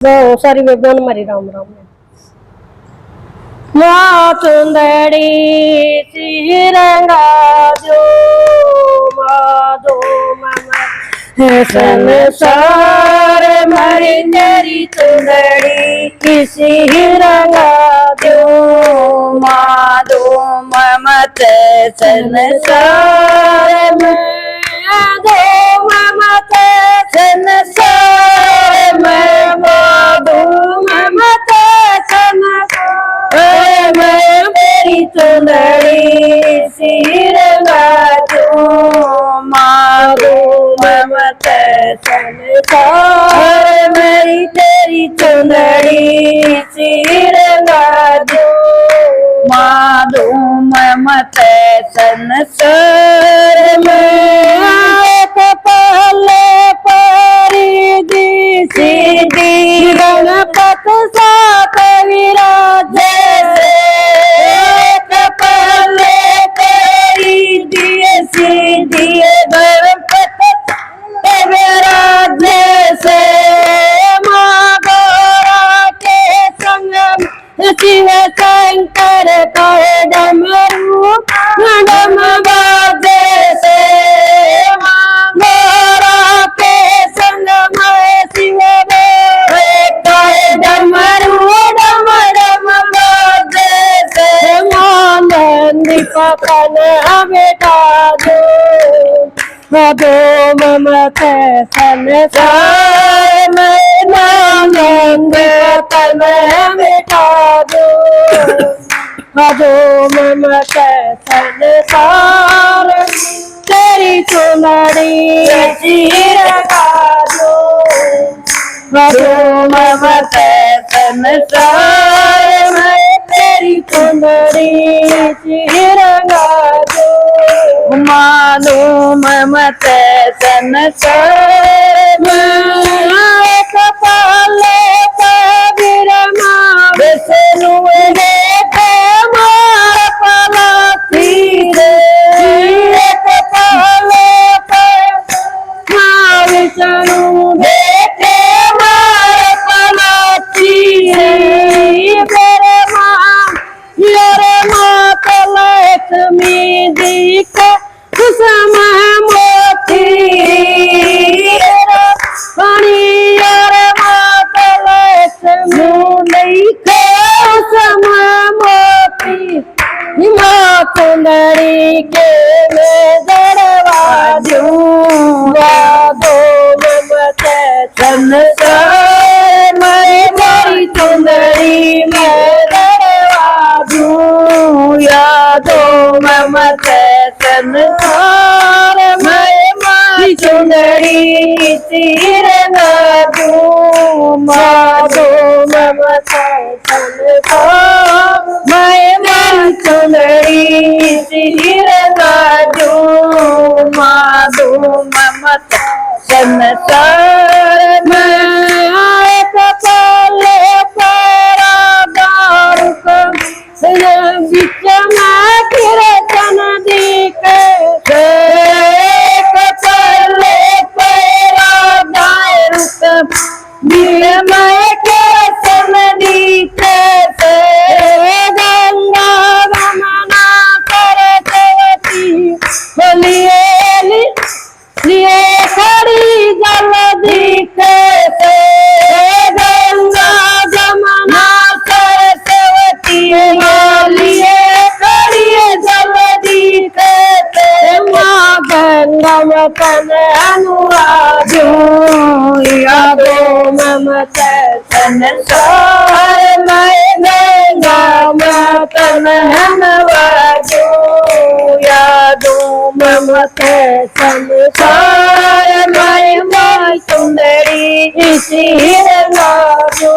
तो सारी बेबन मरी राम राम माँ चुंदड़ी सिरंगा जो माधो मामा संसार मरी तेरी चुंदड़ी किसी रंगा जो माधो ममत संसार में दो ममत संसार में माधो ममत संसार में तेरी चुंदड़ी सिरंगा जो माधो ममत संसार मेरी तेरी चुंदड़ी सिरंगा जो माधो ममत संसार में कपाले परिधि सीधी गणपत सा कविराज कपाले परिधि सीधी गणपत कविराज से माँ गौरा के संग शिव शंकर कहे डमरू डम बाजे से माँ गौरा के संग में शिव कहे डमरू डम डम बाजे से माँ नंदी पकन बेटा दो ममत संसार में नंद पकन बेटा दो ममत संसार तेरी चुंदड़ी सिरंगा जो ममत संसार में तेरी चुंदड़ी सिरंगा जो मानो ममत संसार में कपाले कबीर माँ विष्णु चुंदड़ी के मैं दरवा दूँ दो ममत संसार में मेरी चुंदड़ी में दरवा दूँ यादो ममत संसार में मेरी चुंदड़ी सिरंगा दूँ माधो ममत संसार मैं मेरी चुंदड़ी सिरंगा जो माधो ममत संसार में आए कपाले पैरा दारुक बिच में कीर्तन दिखे कपाले पैरा दारुक दिल में कीर्तन दिखे लिए खड़ी जल दिखे गंगा जमुना सरस्वती लिए खड़ी जल दिखे माँ गंगा मतन अनुराग यादो ममत संसार में गंगा मतन अनुराग यादो ममत संसार में माँ चुंदड़ी सिरंगा जो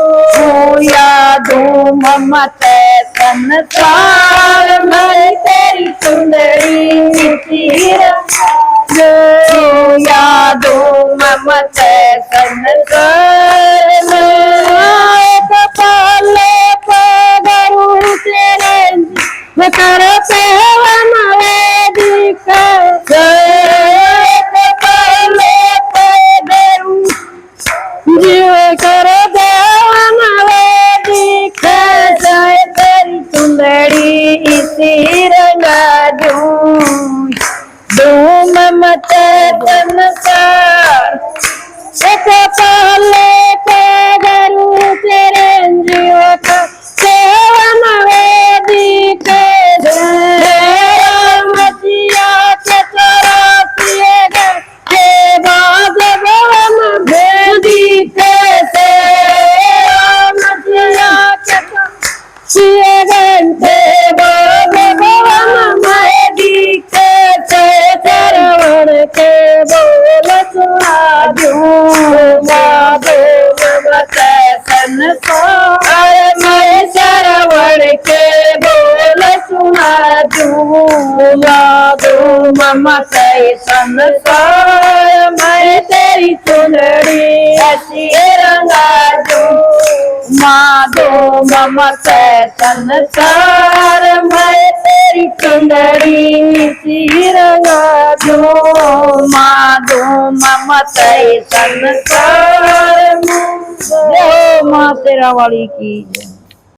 यादो ममत संसार में तेरी चुंदड़ी सिरंगा जो यादो ममत संसार में कपाले पगरू तेरे कर सेवन वेदिक कपाले पगरू जीव कर दे संसार मैं सरवण के बोल सुना दूँ माधो ममते संसार मैं तेरी चुनरी ऐसी रंगा दूँ माधो ममते संसार मैं तेरी चुनरी ऐसी रंगा दूँ माधो ममते संसार। जय माँ शेरा वाली की।